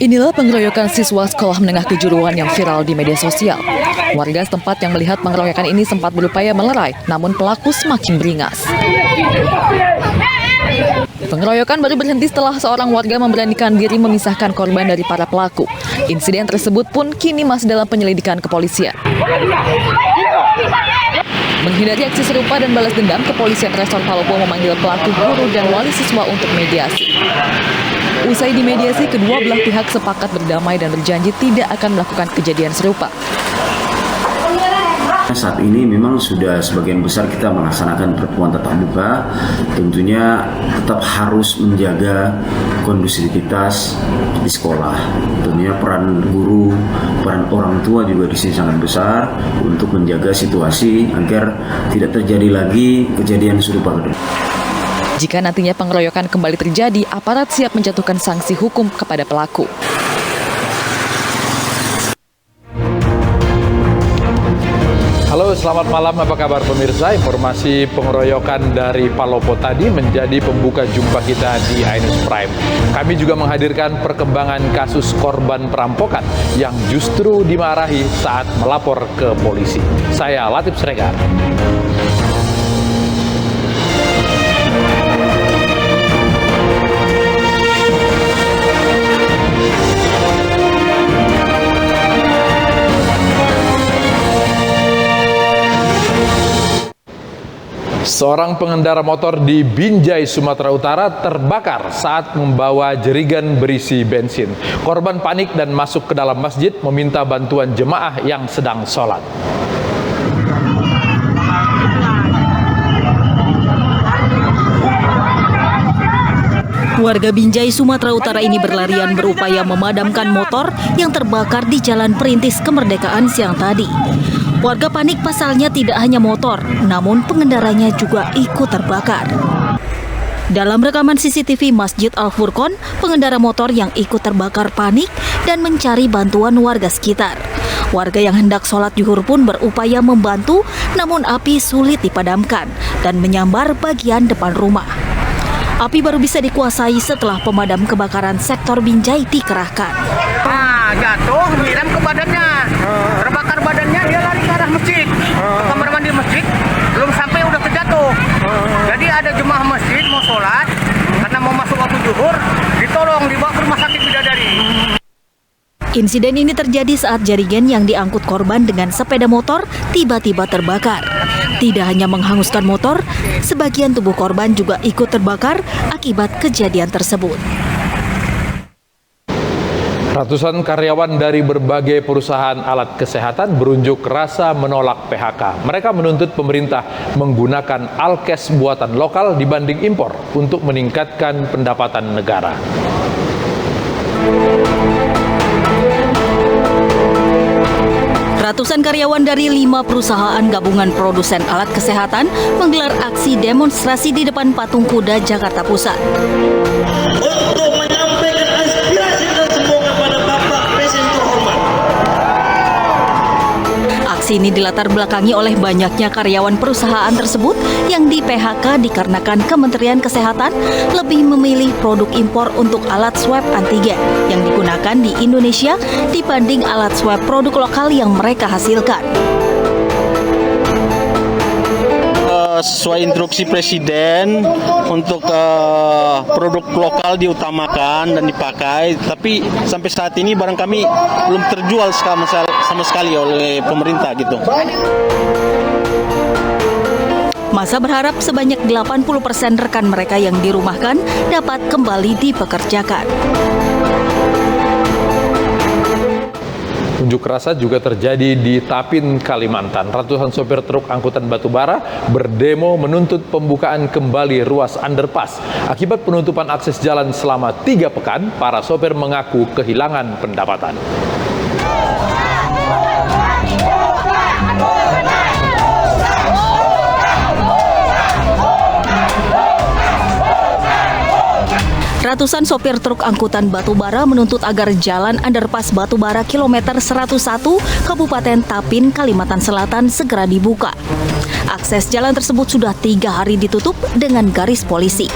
Inilah pengeroyokan siswa sekolah menengah kejuruan yang viral di media sosial. Warga setempat yang melihat pengeroyokan ini sempat berupaya melerai, namun pelaku semakin beringas. Pengeroyokan baru berhenti setelah seorang warga memberanikan diri memisahkan korban dari para pelaku. Insiden tersebut pun kini masih dalam penyelidikan kepolisian. Menghindari aksi serupa dan balas dendam, kepolisian Resor Palopo memanggil pelaku, guru, dan wali siswa untuk mediasi. Usai dimediasi, kedua belah pihak sepakat berdamai dan berjanji tidak akan melakukan kejadian serupa. Saat ini memang sudah sebagian besar kita melaksanakan pertemuan tatap muka. Tentunya tetap harus menjaga kondusivitas di sekolah. Tentunya peran guru, peran orang tua juga di sini sangat besar untuk menjaga situasi agar tidak terjadi lagi kejadian serupa ke depan. Jika nantinya pengeroyokan kembali terjadi, aparat siap menjatuhkan sanksi hukum kepada pelaku. Halo, selamat malam. Apa kabar pemirsa? Informasi pengeroyokan dari Palopo tadi menjadi pembuka jumpa kita di iNews Prime. Kami juga menghadirkan perkembangan kasus korban perampokan yang justru dimarahi saat melapor ke polisi. Saya Latif Sregar. Seorang pengendara motor di Binjai, Sumatera Utara terbakar saat membawa jerigen berisi bensin. Korban panik dan masuk ke dalam masjid meminta bantuan jemaah yang sedang sholat. Warga Binjai, Sumatera Utara ini berlarian berupaya memadamkan motor yang terbakar di Jalan Perintis Kemerdekaan siang tadi. Warga panik pasalnya tidak hanya motor, namun pengendaranya juga ikut terbakar. Dalam rekaman CCTV Masjid Al-Furqon, pengendara motor yang ikut terbakar panik dan mencari bantuan warga sekitar. Warga yang hendak sholat zuhur pun berupaya membantu, namun api sulit dipadamkan dan menyambar bagian depan rumah. Api baru bisa dikuasai setelah pemadam kebakaran sektor Binjai dikerahkan. Jatuh, miram ke badannya. Terbakar badannya, dia lari ke arah masjid. Ke kamar mandi masjid, belum sampai udah terjatuh. Jadi ada jemaah masjid mau sholat, karena mau masuk waktu zuhur, ditolong dibawa ke rumah sakit Bidadari. Insiden ini terjadi saat jerigen yang diangkut korban dengan sepeda motor tiba-tiba terbakar. Tidak hanya menghanguskan motor, sebagian tubuh korban juga ikut terbakar akibat kejadian tersebut. Ratusan karyawan dari berbagai perusahaan alat kesehatan berunjuk rasa menolak PHK. Mereka menuntut pemerintah menggunakan alkes buatan lokal dibanding impor untuk meningkatkan pendapatan negara. Ratusan karyawan dari 5 perusahaan gabungan produsen alat kesehatan menggelar aksi demonstrasi di depan Patung Kuda, Jakarta Pusat. Untuk menyampaikan aspirasi dan semua kepada Bapak Presiden terhormat. Aksi ini dilatar belakangi oleh banyaknya karyawan perusahaan tersebut yang di PHK dikarenakan Kementerian Kesehatan lebih memilih produk impor untuk alat swab antigen yang digunakan di Indonesia dibanding alat swab produk lokal yang mereka hasilkan. Sesuai instruksi Presiden untuk produk lokal diutamakan dan dipakai, tapi sampai saat ini barang kami belum terjual sama sekali oleh pemerintah gitu. Masa berharap sebanyak 80% rekan mereka yang dirumahkan dapat kembali dipekerjakan. Unjuk rasa juga terjadi di Tapin, Kalimantan. Ratusan sopir truk angkutan batubara berdemo menuntut pembukaan kembali ruas underpass. Akibat penutupan akses jalan selama 3 pekan, para sopir mengaku kehilangan pendapatan. Ratusan sopir truk angkutan batubara menuntut agar jalan underpass Batubara kilometer 101 Kabupaten Tapin, Kalimantan Selatan segera dibuka. Akses jalan tersebut sudah 3 hari ditutup dengan garis polisi.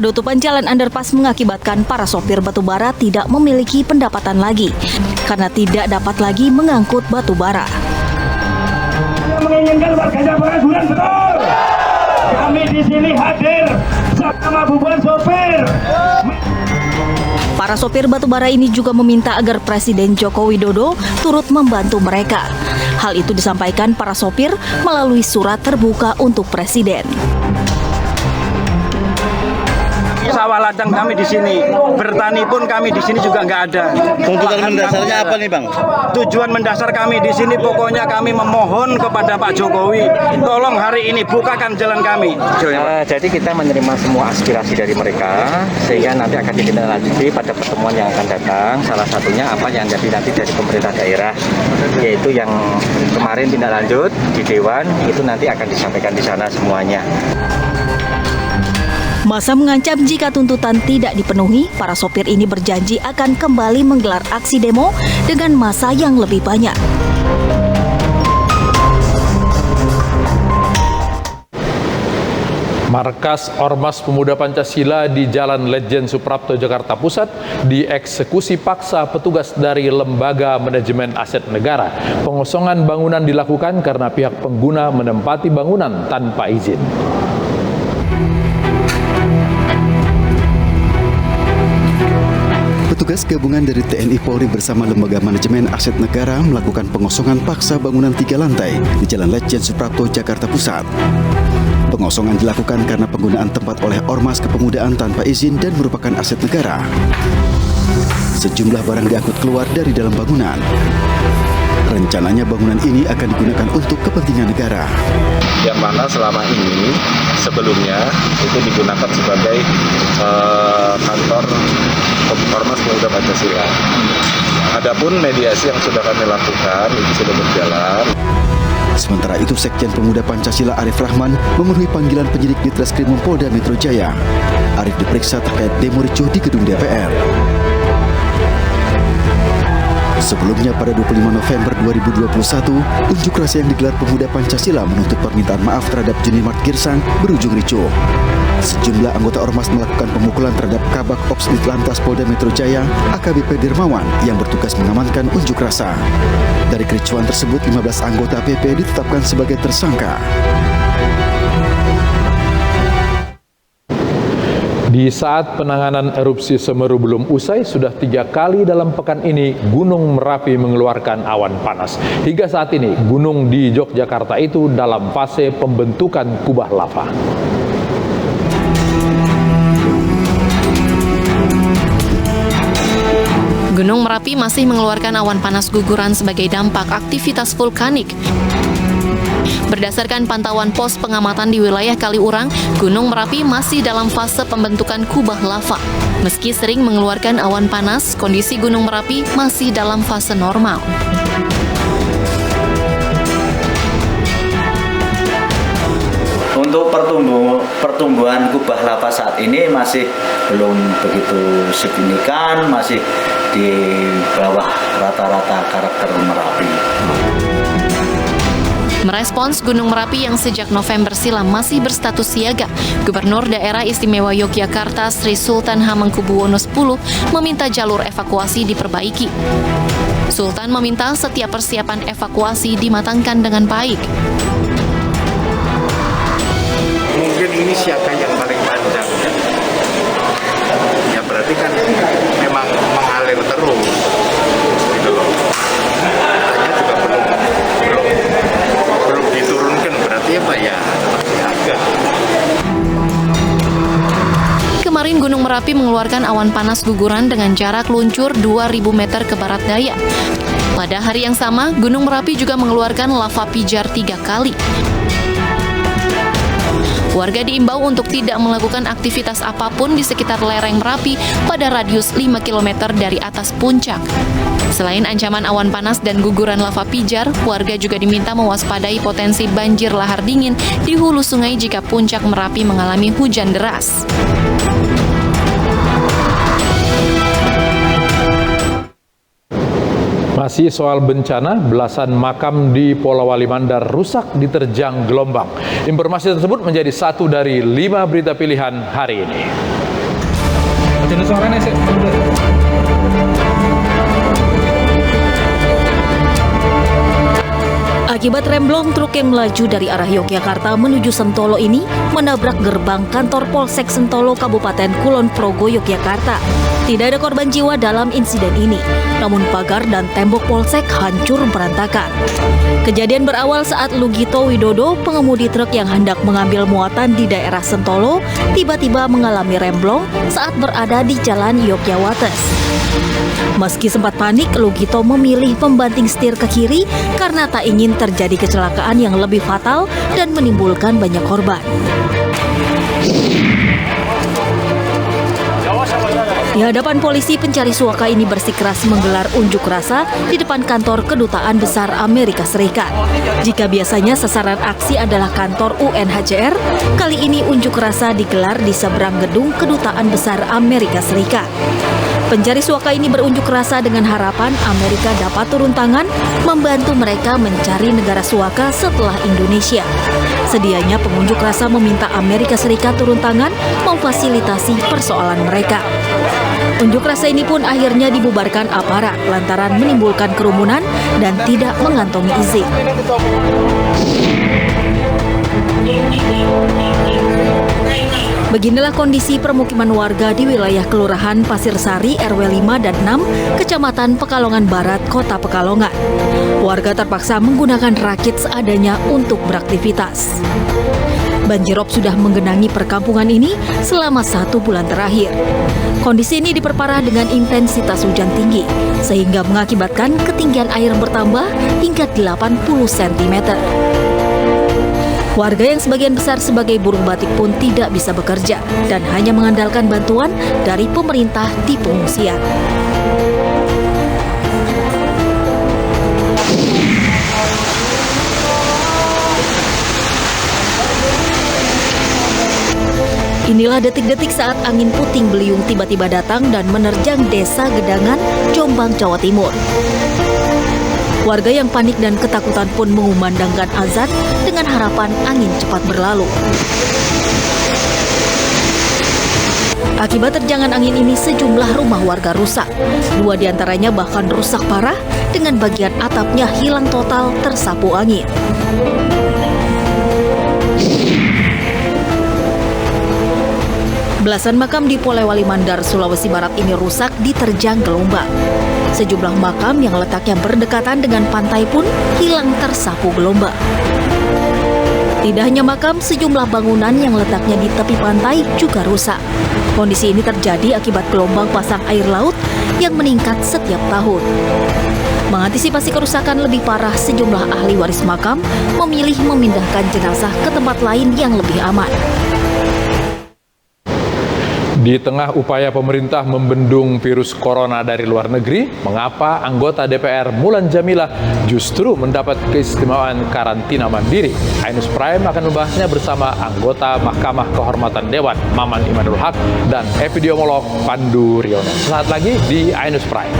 Penutupan jalan underpass mengakibatkan para sopir batubara tidak memiliki pendapatan lagi karena tidak dapat lagi mengangkut batubara. Menginginkan warganya pengangguran, betul. Kami di sini hadir sama bubuan sopir. Para sopir batubara ini juga meminta agar Presiden Joko Widodo turut membantu mereka. Hal itu disampaikan para sopir melalui surat terbuka untuk Presiden. Sawah ladang kami di sini, bertani pun kami di sini juga nggak ada. Tuntutan mendasarnya apa nih, Bang? Tujuan mendasar kami di sini pokoknya kami memohon kepada Pak Jokowi, tolong hari ini bukakan jalan kami. Jadi kita menerima semua aspirasi dari mereka, sehingga nanti akan ditindaklanjuti pada pertemuan yang akan datang. Salah satunya apa yang jadi nanti dari pemerintah daerah, yaitu yang kemarin tindak lanjut di Dewan, itu nanti akan disampaikan di sana semuanya. Masa mengancam jika tuntutan tidak dipenuhi, para sopir ini berjanji akan kembali menggelar aksi demo dengan massa yang lebih banyak. Markas Ormas Pemuda Pancasila di Jalan Letjen Suprapto, Jakarta Pusat dieksekusi paksa petugas dari Lembaga Manajemen Aset Negara. Pengosongan bangunan dilakukan karena pihak pengguna menempati bangunan tanpa izin. Petugas gabungan dari TNI Polri bersama Lembaga Manajemen Aset Negara melakukan pengosongan paksa bangunan 3 lantai di Jalan Letjen Suprapto, Jakarta Pusat. Pengosongan dilakukan karena penggunaan tempat oleh Ormas Kepemudaan tanpa izin dan merupakan aset negara. Sejumlah barang diangkut keluar dari dalam bangunan. Rencananya bangunan ini akan digunakan untuk kepentingan negara. Yang mana selama ini sebelumnya itu digunakan sebagai kantor Ormas Pemuda Pancasila. Adapun mediasi yang sudah kami lakukan itu sudah berjalan. Sementara itu, Sekjen Pemuda Pancasila Arif Rahman memenuhi panggilan penyidik di Treskrimum Polda Metro Jaya. Arif diperiksa terkait demo ricuh di gedung DPR. Sebelumnya pada 25 November 2021, unjuk rasa yang digelar Pemuda Pancasila menuntut permintaan maaf terhadap Junimart Girsang berujung ricuh. Sejumlah anggota Ormas melakukan pemukulan terhadap Kabak Ops Ditlantas Polda Metro Jaya, AKBP Dermawan, yang bertugas mengamankan unjuk rasa. Dari kericuan tersebut, 15 anggota PP ditetapkan sebagai tersangka. Di saat penanganan erupsi Semeru belum usai, sudah 3 kali dalam pekan ini Gunung Merapi mengeluarkan awan panas. Hingga saat ini, gunung di Yogyakarta itu dalam fase pembentukan kubah lava. Gunung Merapi masih mengeluarkan awan panas guguran sebagai dampak aktivitas vulkanik. Berdasarkan pantauan pos pengamatan di wilayah Kaliurang, Gunung Merapi masih dalam fase pembentukan kubah lava. Meski sering mengeluarkan awan panas, kondisi Gunung Merapi masih dalam fase normal. Untuk pertumbuhan kubah lava saat ini masih belum begitu signifikan, masih di bawah rata-rata karakter Merapi. Merespons Gunung Merapi yang sejak November silam masih berstatus siaga, Gubernur Daerah Istimewa Yogyakarta Sri Sultan Hamengkubuwono X meminta jalur evakuasi diperbaiki. Sultan meminta setiap persiapan evakuasi dimatangkan dengan baik. Mungkin ini siaga yang paling panjang, ya berarti kan memang mengalir terus, gitu loh. Katanya juga belum diturunkan, berarti apa ya siaga. Kemarin Gunung Merapi mengeluarkan awan panas guguran dengan jarak luncur 2.000 meter ke barat daya. Pada hari yang sama, Gunung Merapi juga mengeluarkan lava pijar 3 kali. Warga diimbau untuk tidak melakukan aktivitas apapun di sekitar lereng Merapi pada radius 5 km dari atas puncak. Selain ancaman awan panas dan guguran lava pijar, warga juga diminta mewaspadai potensi banjir lahar dingin di hulu sungai jika puncak Merapi mengalami hujan deras. Masih soal bencana, belasan makam di Polawali Mandar rusak diterjang gelombang. Informasi tersebut menjadi satu dari 5 berita pilihan hari ini. Jenis suaranya sih. Akibat remblong, truk yang melaju dari arah Yogyakarta menuju Sentolo ini menabrak gerbang kantor Polsek Sentolo, Kabupaten Kulon Progo, Yogyakarta. Tidak ada korban jiwa dalam insiden ini, namun pagar dan tembok Polsek hancur berantakan. Kejadian berawal saat Lugito Widodo, pengemudi truk yang hendak mengambil muatan di daerah Sentolo, tiba-tiba mengalami remblong saat berada di Jalan Yogyawates. Meski sempat panik, Lugito memilih membanting setir ke kiri karena tak ingin terjadi kecelakaan yang lebih fatal dan menimbulkan banyak korban. Di hadapan polisi, pencari suaka ini bersikeras menggelar unjuk rasa di depan kantor Kedutaan Besar Amerika Serikat. Jika biasanya sasaran aksi adalah kantor UNHCR, kali ini unjuk rasa digelar di seberang gedung Kedutaan Besar Amerika Serikat. Pencari suaka ini berunjuk rasa dengan harapan Amerika dapat turun tangan membantu mereka mencari negara suaka setelah Indonesia. Sedianya pengunjuk rasa meminta Amerika Serikat turun tangan memfasilitasi persoalan mereka. Unjuk rasa ini pun akhirnya dibubarkan aparat lantaran menimbulkan kerumunan dan tidak mengantongi izin. Beginilah kondisi permukiman warga di wilayah Kelurahan Pasir Sari RW 5 dan 6, Kecamatan Pekalongan Barat, Kota Pekalongan. Warga terpaksa menggunakan rakit seadanya untuk beraktivitas. Banjirop sudah menggenangi perkampungan ini selama 1 bulan terakhir. Kondisi ini diperparah dengan intensitas hujan tinggi, sehingga mengakibatkan ketinggian air bertambah hingga 80 cm. Warga yang sebagian besar sebagai buruh batik pun tidak bisa bekerja dan hanya mengandalkan bantuan dari pemerintah di pengungsian. Inilah detik-detik saat angin puting beliung tiba-tiba datang dan menerjang Desa Gedangan, Jombang, Jawa Timur. Warga yang panik dan ketakutan pun mengumandangkan azan dengan harapan angin cepat berlalu. Akibat terjangan angin ini, sejumlah rumah warga rusak. 2 diantaranya bahkan rusak parah dengan bagian atapnya hilang total tersapu angin. Belasan makam di Polewali Mandar, Sulawesi Barat ini rusak diterjang gelombang. Sejumlah makam yang letaknya berdekatan dengan pantai pun hilang tersapu gelombang. Tidak hanya makam, sejumlah bangunan yang letaknya di tepi pantai juga rusak. Kondisi ini terjadi akibat gelombang pasang air laut yang meningkat setiap tahun. Mengantisipasi kerusakan lebih parah, sejumlah ahli waris makam memilih memindahkan jenazah ke tempat lain yang lebih aman. Di tengah upaya pemerintah membendung virus corona dari luar negeri, mengapa anggota DPR Mulan Jameelah justru mendapat keistimewaan karantina mandiri? Ainus Prime akan membahasnya bersama anggota Mahkamah Kehormatan Dewan Maman Imanul Haq dan epidemiolog Pandu Riono. Sesaat lagi di Ainus Prime.